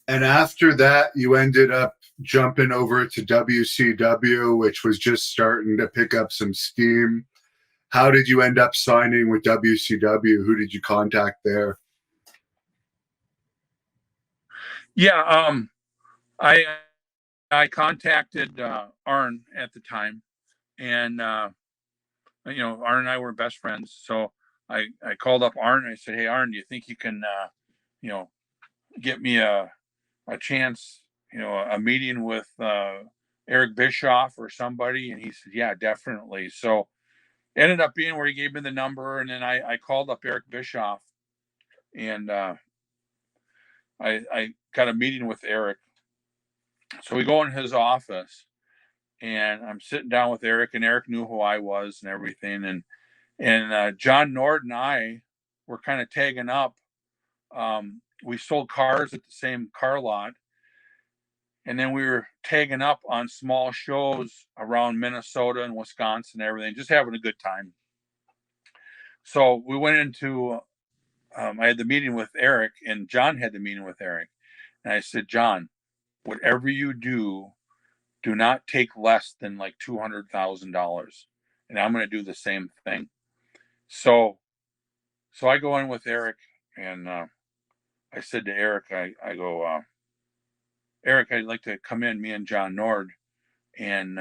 And after that, you ended up jumping over to WCW, which was just starting to pick up some steam. How did you end up signing with WCW? Who did you contact there? Yeah, I I contacted Arn at the time, and Arn and I were best friends. So I called up Arn and I said, "Hey, Arn, do you think you can you know get me a chance, a meeting with Eric Bischoff or somebody?" And he said, "Yeah, definitely." So ended up being where he gave me the number, and then I called up Eric Bischoff, and I got a meeting with Eric. So we go in his office, and I'm sitting down with Eric, and Eric knew who I was and everything, and John Nord and I were kind of tagging up. We sold cars at the same car lot, and then we were tagging up on small shows around Minnesota and Wisconsin and everything, just having a good time. So we went into. I had the meeting with Eric, and John had the meeting with Eric, and I said, John, whatever you do, do not take less than like $200,000, and I'm going to do the same thing. So, so I go in with Eric, and I said to Eric, I go, Eric, I'd like to come in, me and John Nord, and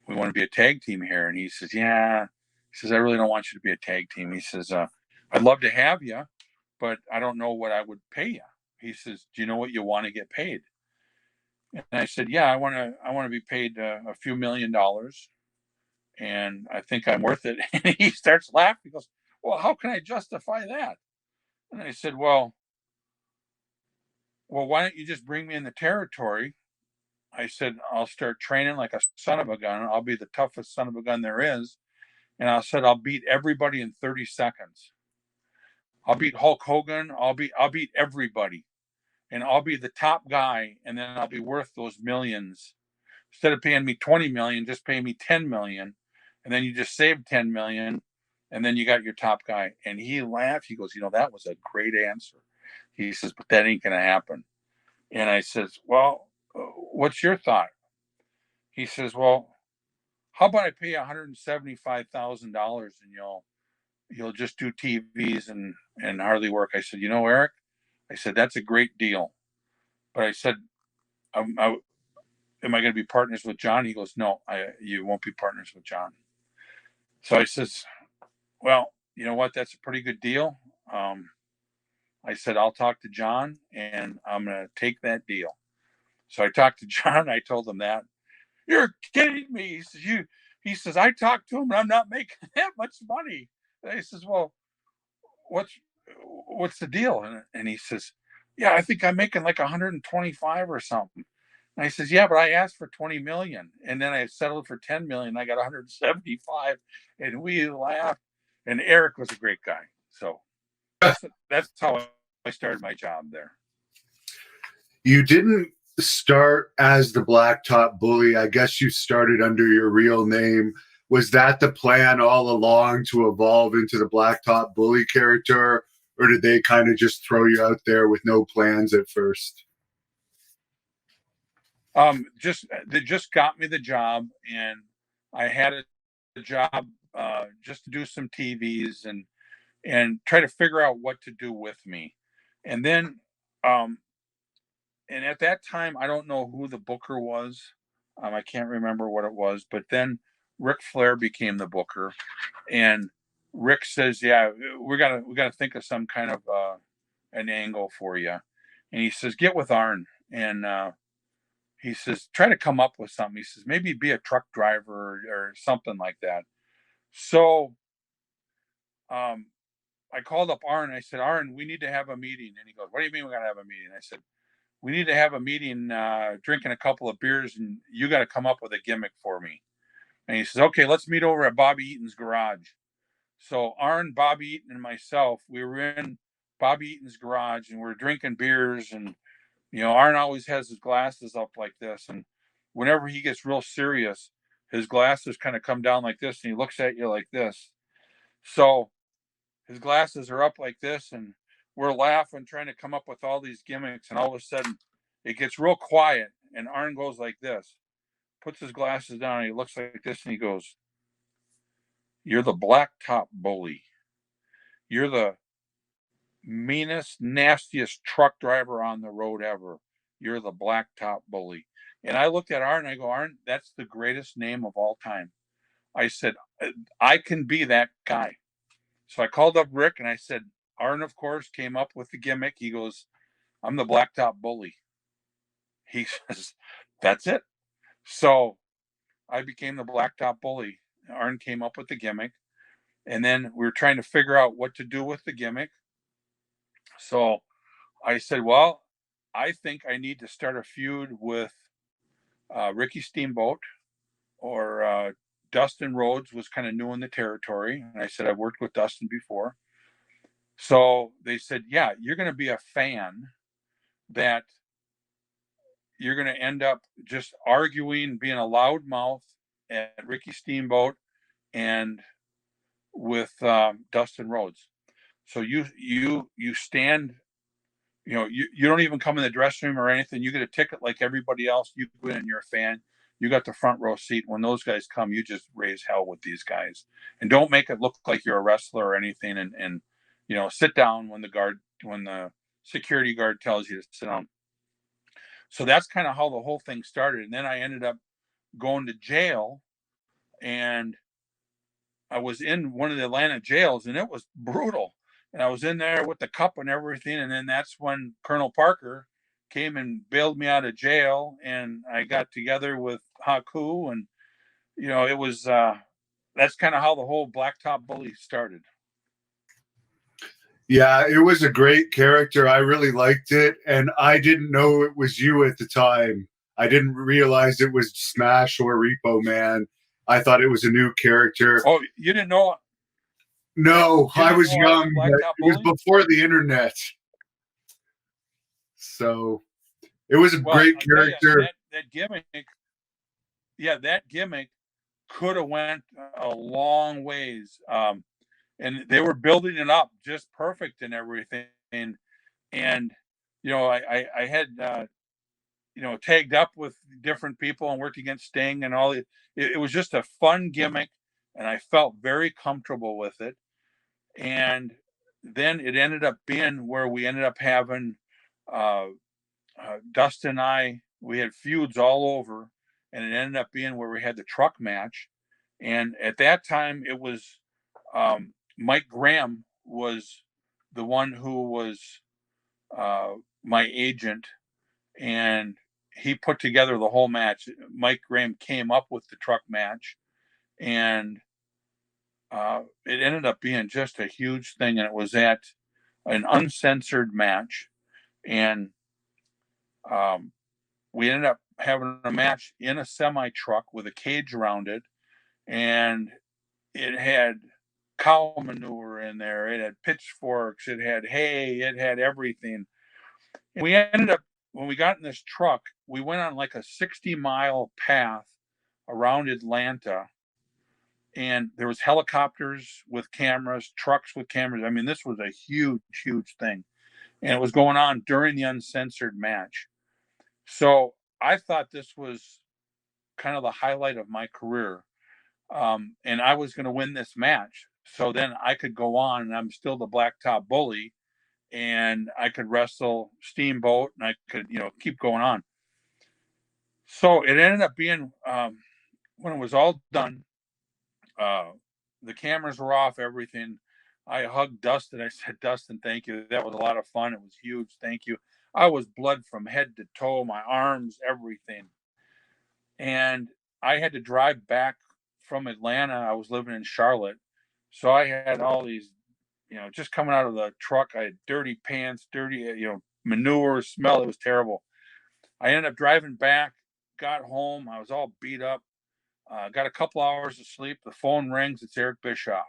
we want to be a tag team here. And he says, yeah. He says, I really don't want you to be a tag team. He says, I'd love to have you, but I don't know what I would pay you. He says, do you know what you want to get paid? And I said, yeah, I want to be paid a few $1,000,000, and I think I'm worth it. And he starts laughing. He goes, well, how can I justify that? And I said, well, why don't you just bring me in the territory? I said, I'll start training like a son of a gun. I'll be the toughest son of a gun there is. And I said, I'll beat everybody in 30 seconds. I'll beat Hulk Hogan. I'll beat everybody. And I'll be the top guy. And then I'll be worth those millions. Instead of paying me 20 million, just pay me 10 million. And then you just save 10 million. And then you got your top guy. And he laughed. He goes, that was a great answer. He says, but that ain't going to happen. And I says, well, what's your thought? He says, well, how about I pay you $175,000 and you'll just do TVs and hardly work. I said, Eric, I said, that's a great deal. But I said, am I going to be partners with John? He goes, no, you won't be partners with John. So I says, well, you know what? That's a pretty good deal. I said, I'll talk to John and I'm going to take that deal. So I talked to John. I told him that. You're kidding me. He says, I talked to him and I'm not making that much money. And I says, well, what's what's the deal? And he says, yeah, I think I'm making like 125 or something. And I says, yeah, but I asked for 20 million and then I settled for 10 million. I got 175, and we laughed. And Eric was a great guy. So that's how I started my job there. You didn't start as the Blacktop Bully. I guess you started under your real name. Was that the plan all along, to evolve into the Blacktop Bully character, or did they kind of just throw you out there with no plans at first? They just got me the job, and I had a job just to do some TVs and try to figure out what to do with me. And then, um, and at that time, I don't know who the booker was. I can't remember what it was, but then Ric Flair became the booker, and Rick says, "Yeah, we gotta think of some kind of an angle for you." And he says, "Get with Arn," and he says, "Try to come up with something." He says, "Maybe be a truck driver or something like that." So um, I called up Arn. I said, "Arn, we need to have a meeting." And he goes, "What do you mean we got to have a meeting?" I said, "We need to have a meeting, drinking a couple of beers, and you got to come up with a gimmick for me." And he says, "Okay, let's meet over at Bobby Eaton's garage." So Arn, Bobby Eaton, and myself, we were in Bobby Eaton's garage, and we're drinking beers. And Arn always has his glasses up like this, and whenever he gets real serious, his glasses kind of come down like this, and he looks at you like this. So his glasses are up like this, and we're laughing, trying to come up with all these gimmicks, and all of a sudden, it gets real quiet, and Arn goes like this, puts his glasses down, and he looks like this, and he goes, "You're the Blacktop Bully. You're the meanest, nastiest truck driver on the road ever. You're the Blacktop Bully." And I looked at Arn and I go, "Arn, that's the greatest name of all time." I said, "I can be that guy." So I called up Rick and I said, Arn, of course, came up with the gimmick. He goes, "I'm the Blacktop Bully." He says, "That's it." So I became the Blacktop Bully. Arn came up with the gimmick. And then we were trying to figure out what to do with the gimmick. So I said, well, I think I need to start a feud with Ricky Steamboat, or Dustin Rhodes was kind of new in the territory. And I said, I've worked with Dustin before. So they said, yeah, you're going to be a fan that you're going to end up just arguing, being a loudmouth at Ricky Steamboat and with Dustin Rhodes. So you stand, you don't even come in the dressing room or anything. You get a ticket like everybody else. You go in and you're a fan. You got the front row seat. When those guys come, you just raise hell with these guys, and don't make it look like you're a wrestler or anything. And sit down when the security guard tells you to sit down. So that's kind of how the whole thing started. And then I ended up going to jail, and I was in one of the Atlanta jails, and it was brutal. And I was in there with the cup and everything. And then that's when Colonel Parker came and bailed me out of jail, and I got together with Haku, and it was that's kind of how the whole Blacktop Bully started. Yeah, it was a great character. I really liked it, and I didn't know it was you at the time. I didn't realize it was Smash or Repo Man. I thought it was a new character. Oh, you didn't know? No, I was young. But it was Bully? before the internet. So it was a great character. That gimmick, that gimmick could have went a long ways. And they were building it up just perfect and everything. And I had tagged up with different people and worked against Sting and all. It was just a fun gimmick, and I felt very comfortable with it. And then it ended up being where we ended up having Dustin and I. We had feuds all over, and it ended up being where we had the truck match. And at that time, it was Mike Graham was the one who was my agent, and he put together the whole match. Mike Graham came up with the truck match, and it ended up being just a huge thing. And it was at an uncensored match, and we ended up having a match in a semi truck with a cage around it, and it had cow manure in there, it had pitchforks, it had hay, it had everything. And we ended up, when we got in this truck, we went on like a 60-mile path around Atlanta, and there was helicopters with cameras, trucks with cameras. I mean, this was a huge thing, and it was going on during the uncensored match. So I thought this was kind of the highlight of my career. And I was going to win this match. So then I could go on, and I'm still the Blacktop Bully, and I could wrestle Steamboat, and I could, keep going on. So it ended up being, when it was all done, the cameras were off, everything. I hugged Dustin. I said, Dustin, thank you. That was a lot of fun. It was huge. Thank you. I was blood from head to toe, my arms, everything. And I had to drive back from Atlanta. I was living in Charlotte. So I had all these, just coming out of the truck. I had dirty pants, dirty, manure smell. It was terrible. I ended up driving back, got home. I was all beat up. Got a couple hours of sleep. The phone rings. It's Eric Bischoff.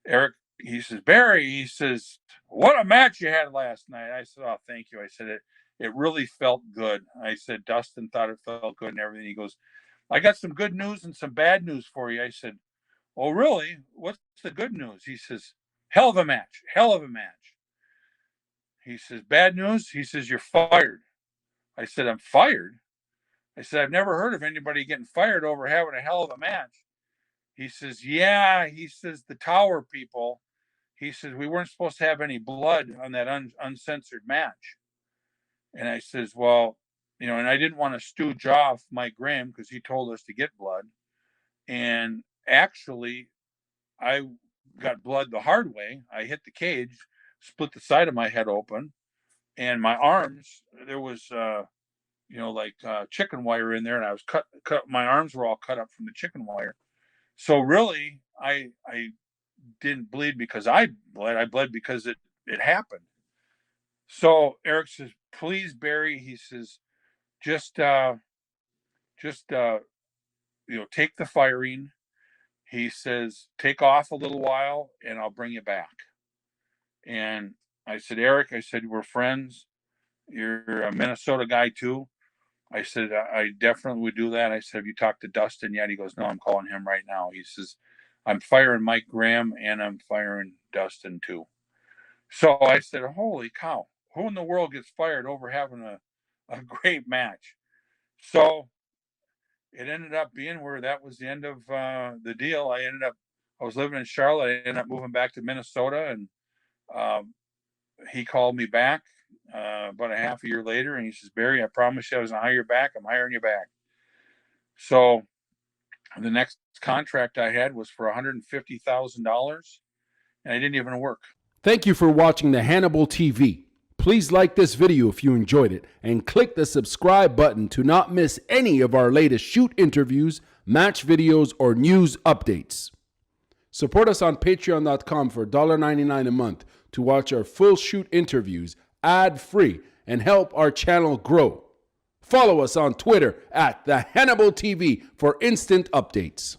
Eric, he says, Barry, he says, what a match you had last night. I said, oh, thank you. I said, it really felt good. I said, Dustin thought it felt good and everything. He goes, I got some good news and some bad news for you. I said, oh, really? What's the good news? He says, hell of a match. He says, bad news? He says, you're fired. I said, I'm fired. I said, I've never heard of anybody getting fired over having a hell of a match. He says, yeah. He says, the Tower people. He says, we weren't supposed to have any blood on that uncensored match. And I says, well, you know, and I didn't want to stooge off Mike Graham because he told us to get blood. And actually, I got blood the hard way. I hit the cage, split the side of my head open, and my arms, there was, you know, like chicken wire in there, and I was cut. My arms were all cut up from the chicken wire. So really, I didn't bleed because I bled. I bled because it happened. So Eric says, please, Barry, he says, just you know, take the firing. He says, take off a little while and I'll bring you back. And I said, Eric, I said, we're friends. You're a Minnesota guy too. I said, I definitely would do that. I said, have you talked to Dustin yet? He goes, no, I'm calling him right now. He says, I'm firing Mike Graham and I'm firing Dustin too. So I said, holy cow, who in the world gets fired over having a great match? So it ended up being where that was the end of the deal. I was living in Charlotte. I ended up moving back to Minnesota, and he called me back about a half a year later, and he says, Barry, I promised you I was going to hire you back. I'm hiring you back. So the next contract I had was for $150,000, and I didn't even work. Thank you for watching the Hannibal TV. Please like this video if you enjoyed it and click the subscribe button to not miss any of our latest shoot interviews, match videos, or news updates. Support us on patreon.com for $1.99 a month to watch our full shoot interviews ad-free and help our channel grow. Follow us on Twitter at the Hannibal TV for instant updates.